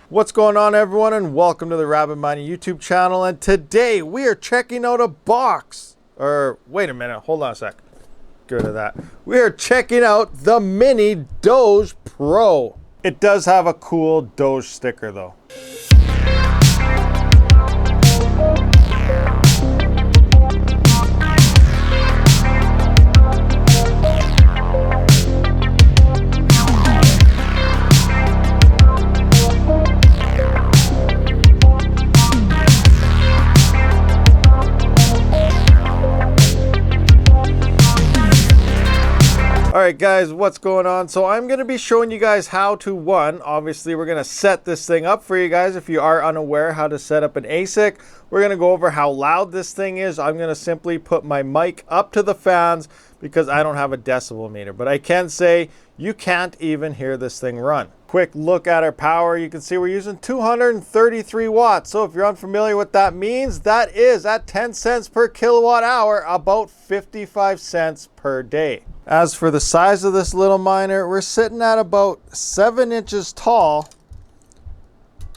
What's going on, everyone, and welcome to the RabidMining YouTube channel. And today we are checking out a box. Or wait a minute, hold on a sec. Good at that. We are checking out the Mini Doge PRO. It does have a cool Doge sticker though. Alright guys, what's going on? So I'm going to be showing you guys how to, obviously we're going to set this thing up for you guys if you are unaware how to set up an ASIC. We're going to go over how loud this thing is. I'm going to simply put my mic up to the fans because I don't have a decibel meter. But I can say you can't even hear this thing run. Quick look at our power. You can see we're using 233 watts. So if you're unfamiliar what that means, that is at 10 cents per kilowatt hour, about 55 cents per day. As for the size of this little miner, we're sitting at about 7 inches tall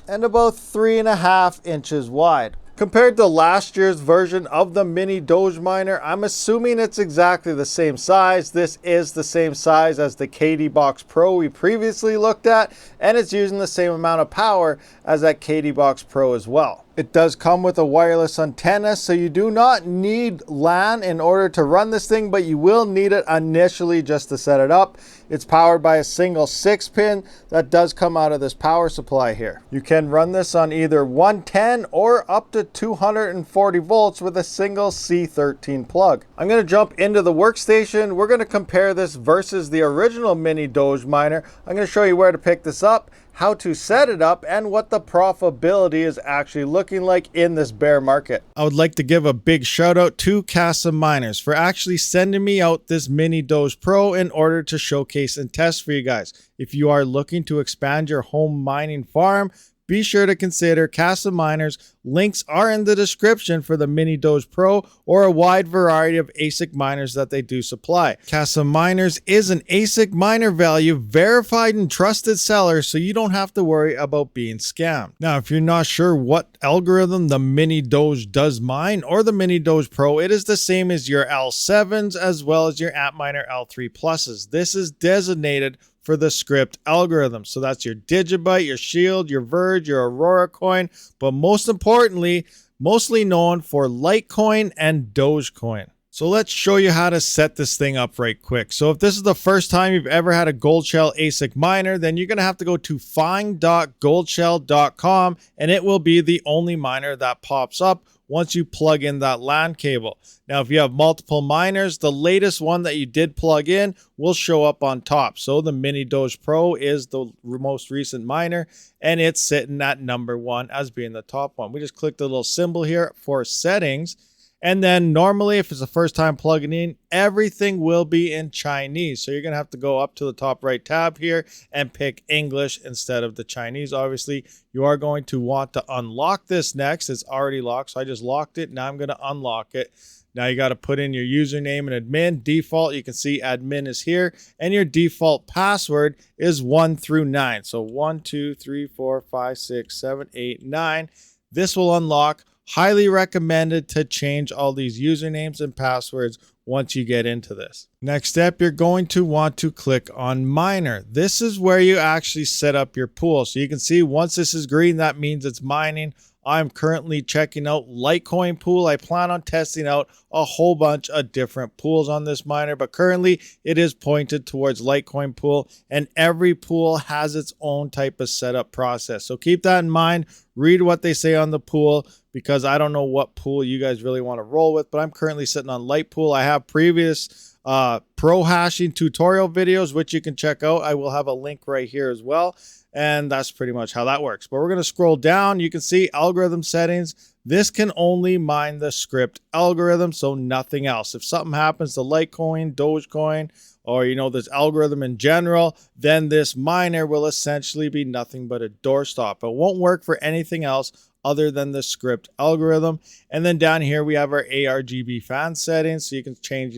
and about 3.5 inches wide. Compared to last year's version of the Mini Doge miner, I'm assuming it's exactly the same size. This is the same size as the KDBox Pro we previously looked at, and it's using the same amount of power as that KDBox Pro as well. It does come with a wireless antenna, so you do not need LAN in order to run this thing, but you will need it initially just to set it up. It's powered by a single 6-pin that does come out of this power supply here. You can run this on either 110 or up to 240 volts with a single C13 plug. I'm going to jump into the workstation. We're going to compare this versus the original Mini Doge miner. I'm going to show you where to pick this up, how to set it up, and what the profitability is actually looking like in this bear market. I would like to give a big shout out to Casa Miners for actually sending me out this Mini Doge Pro in order to showcase and test for you guys. If you are looking to expand your home mining farm, be sure to consider Casa Miners. Links are in the description for the Mini Doge Pro or a wide variety of ASIC miners that they do supply. Casa Miners is an ASIC miner value verified and trusted seller, so you don't have to worry about being scammed. Now, if you're not sure what algorithm the Mini Doge does mine or the Mini Doge Pro, it is the same as your L7s as well as your Antminer L3 Pluses. This is designated for the script algorithm. So that's your Digibyte, your Shield, your Verge, your Aurora coin, but most importantly, mostly known for Litecoin and Dogecoin. So let's show you how to set this thing up right quick. So if this is the first time you've ever had a Goldshell ASIC miner, then you're going to have to go to find.goldshell.com and it will be the only miner that pops up once you plug in that LAN cable. Now, if you have multiple miners, the latest one that you did plug in will show up on top. So the Mini Doge Pro is the most recent miner, and it's sitting at number 1 as being the top one. We just click the little symbol here for settings. And then normally, if it's the first time plugging in, everything will be in Chinese. So you're going to have to go up to the top right tab here and pick English instead of the Chinese. Obviously, you are going to want to unlock this next. It's already locked, so I just locked it. Now I'm going to unlock it. Now you got to put in your username and admin. Default, you can see admin is here. And your default password is 1 through 9. So 1, 2, 3, 4, 5, 6, 7, 8, 9. This will unlock. Highly recommended to change all these usernames and passwords once you get into this. Next step, you're going to want to click on miner. This is where you actually set up your pool. So you can see once this is green, that means it's mining. I'm currently checking out Litecoin pool. I plan on testing out a whole bunch of different pools on this miner, but currently it is pointed towards Litecoin pool, and every pool has its own type of setup process. So keep that in mind. Read what they say on the pool, because I don't know what pool you guys really want to roll with, but I'm currently sitting on Light pool. I have previous pro hashing tutorial videos, which you can check out. I will have a link right here as well. And that's pretty much how that works. But we're going to scroll down. You can see algorithm settings. This can only mine the script algorithm, so nothing else. If something happens to Litecoin, Dogecoin, or this algorithm in general, then this miner will essentially be nothing but a doorstop. It won't work for anything else other than the script algorithm. And then down here we have our ARGB fan settings, so you can change,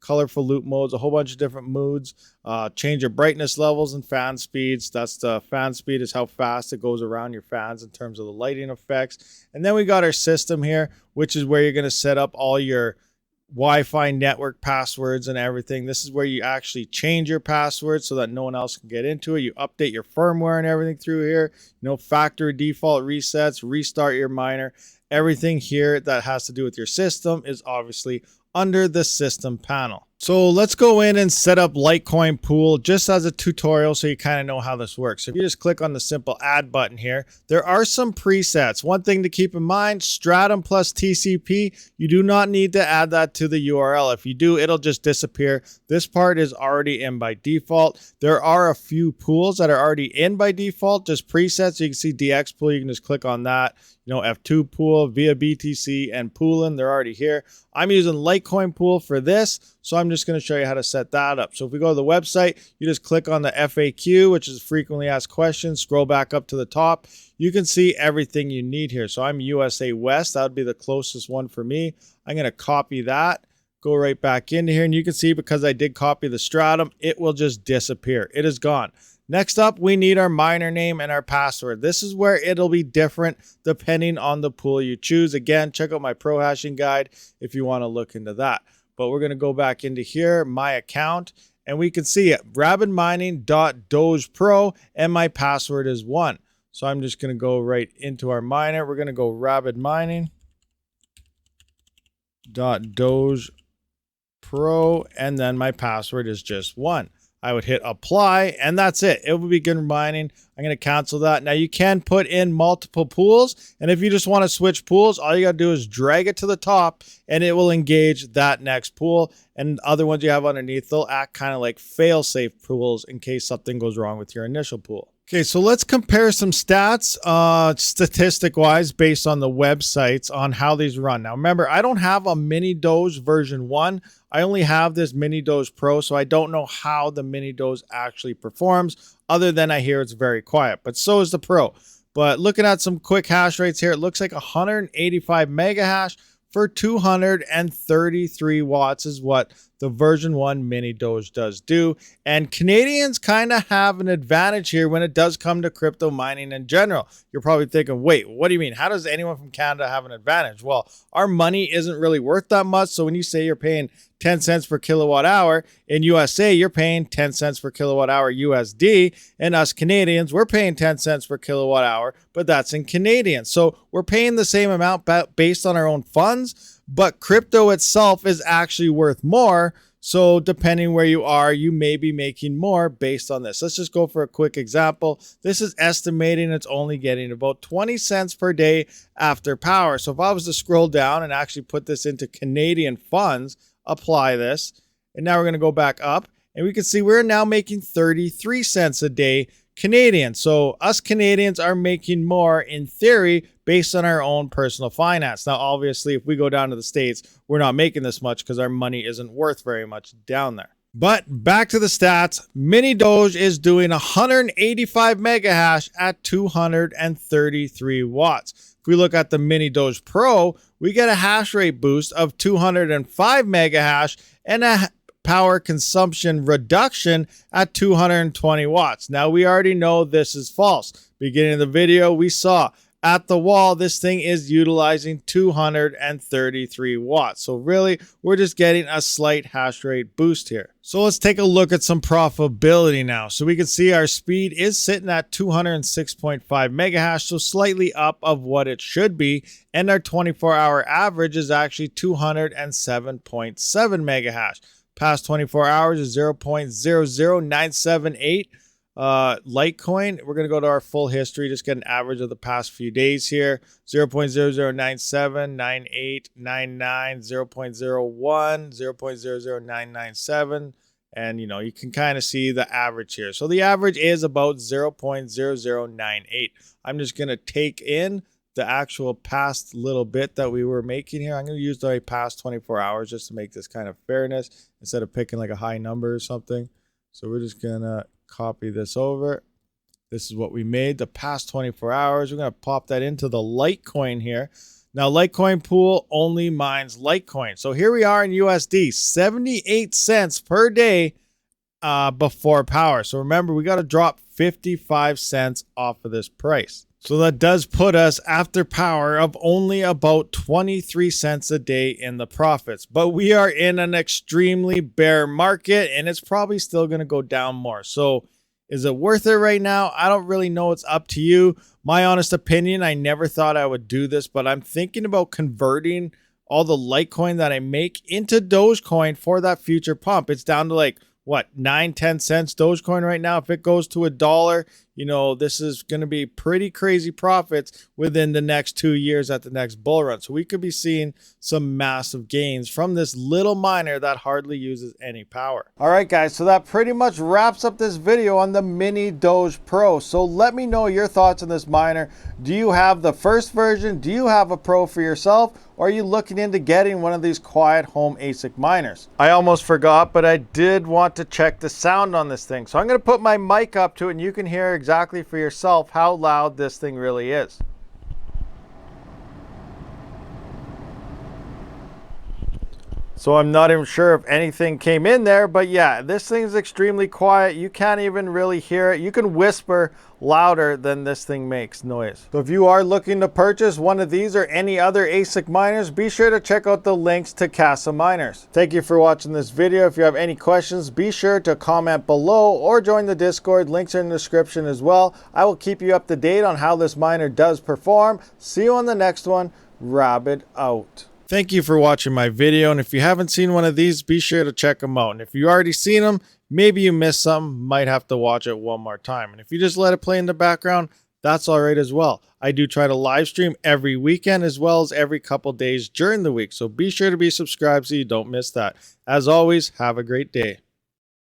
colorful loop modes, a whole bunch of different moods. Change your brightness levels and fan speeds. That's the fan speed, is how fast it goes around your fans in terms of the lighting effects. And then we got our system here, which is where you're going to set up all your Wi-Fi network passwords and everything. This is where you actually change your password so that no one else can get into it. You update your firmware and everything through here. Factory default resets, restart your miner. Everything here that has to do with your system is obviously under the system panel. So let's go in and set up Litecoin pool just as a tutorial so you kind of know how this works. So if you just click on the simple add button here, there are some presets. One thing to keep in mind, Stratum plus TCP, you do not need to add that to the URL. If you do, it'll just disappear. This part is already in by default. There are a few pools that are already in by default, just presets. You can see DX pool, you can just click on that. F2 pool, via BTC, and poolin, they're already here. I'm using Litecoin pool for this, so I'm just going to show you how to set that up. So if we go to the website, you just click on the FAQ, which is frequently asked questions, scroll back up to the top. You can see everything you need here. So I'm USA West, that would be the closest one for me. I'm going to copy that, go right back into here, and you can see because I did copy the Stratum, it will just disappear. It is gone. Next up, we need our miner name and our password. This is where it'll be different depending on the pool you choose. Again, check out my pro hashing guide if you want to look into that. But we're going to go back into here, my account, and we can see it, RabidMining.DogePro, and my password is 1. So I'm just going to go right into our miner. We're going to go RabidMining.DogePro, and then my password is just 1. I would hit apply, and that's it. It will begin mining. I'm going to cancel that. Now you can put in multiple pools, and if you just want to switch pools, all you got to do is drag it to the top and it will engage that next pool. And other ones you have underneath, they'll act kind of like fail-safe pools in case something goes wrong with your initial pool. Okay, so let's compare some stats statistic-wise based on the websites on how these run. Now remember, I don't have a Mini Doge version 1. I only have this Mini Doge Pro, so I don't know how the Mini Doge actually performs, other than I hear it's very quiet, but so is the Pro. But looking at some quick hash rates here, it looks like 185 mega hash for 233 watts is what the version 1 Mini Doge does do. And Canadians kind of have an advantage here when it does come to crypto mining in general. You're probably thinking, wait, what do you mean? How does anyone from Canada have an advantage? Well, our money isn't really worth that much. So when you say you're paying 10 cents per kilowatt hour, in USA, you're paying 10 cents per kilowatt hour USD. And us Canadians, we're paying 10 cents per kilowatt hour, but that's in Canadian. So we're paying the same amount based on our own funds, but crypto itself is actually worth more. So depending where you are, you may be making more based on this. Let's just go for a quick example. This is estimating it's only getting about 20 cents per day after power. So if I was to scroll down and actually put this into Canadian funds, apply this, and now we're going to go back up, and we can see we're now making 33 cents a day Canadian. So us Canadians are making more in theory based on our own personal finance. Now, obviously, if we go down to the States, we're not making this much because our money isn't worth very much down there. But back to the stats, Mini Doge is doing 185 mega hash at 233 watts. If we look at the Mini Doge Pro, we get a hash rate boost of 205 mega hash and a power consumption reduction at 220 watts. Now, we already know this is false. Beginning of the video, we saw at the wall, this thing is utilizing 233 watts. So really, we're just getting a slight hash rate boost here. So let's take a look at some profitability now. So we can see our speed is sitting at 206.5 mega hash, so slightly up of what it should be. And our 24-hour average is actually 207.7 mega hash. Past 24 hours is 0.00978 Litecoin. We're going to go to our full history, just get an average of the past few days here. 0.00979, 9899, 0.01, 0.00997. And, you can kind of see the average here. So the average is about 0.0098. I'm just going to take in the actual past little bit that we were making here. I'm going to use the past 24 hours just to make this kind of fairness instead of picking like a high number or something. So we're just going to copy this over. This is what we made the past 24 hours. We're going to pop that into the Litecoin here. Now, Litecoin Pool only mines Litecoin. So here we are in USD, 78 cents per day before power. So remember, we got to drop 55 cents off of this price. So that does put us after power of only about 23 cents a day in the profits. But we are in an extremely bear market and it's probably still going to go down more. So is it worth it right now? I don't really know. It's up to you. My honest opinion, I never thought I would do this, but I'm thinking about converting all the Litecoin that I make into Dogecoin for that future pump. It's down to like, what, 9-10 cents Dogecoin right now. If it goes to $1, you know, this is going to be pretty crazy profits within the next 2 years at the next bull run. So we could be seeing some massive gains from this little miner that hardly uses any power. All right, guys, so that pretty much wraps up this video on the Mini Doge Pro. So let me know your thoughts on this miner. Do you have the first version? Do you have a Pro for yourself? Or are you looking into getting one of these quiet home ASIC miners? I almost forgot, but I did want to check the sound on this thing. So I'm going to put my mic up to it and you can hear exactly for yourself how loud this thing really is. So I'm not even sure if anything came in there, but yeah, this thing's extremely quiet. You can't even really hear it. You can whisper louder than this thing makes noise. So if you are looking to purchase one of these or any other ASIC miners, be sure to check out the links to Casa Miners. Thank you for watching this video. If you have any questions, be sure to comment below or join the Discord. Links are in the description as well. I will keep you up to date on how this miner does perform. See you on the next one. Rabid out. Thank you for watching my video, and if you haven't seen one of these, be sure to check them out. And if you already seen them, maybe you missed some, might have to watch it one more time. And if you just let it play in the background, that's all right as well. I do try to live stream every weekend as well as every couple days during the week, so be sure to be subscribed so you don't miss that. As always, have a great day.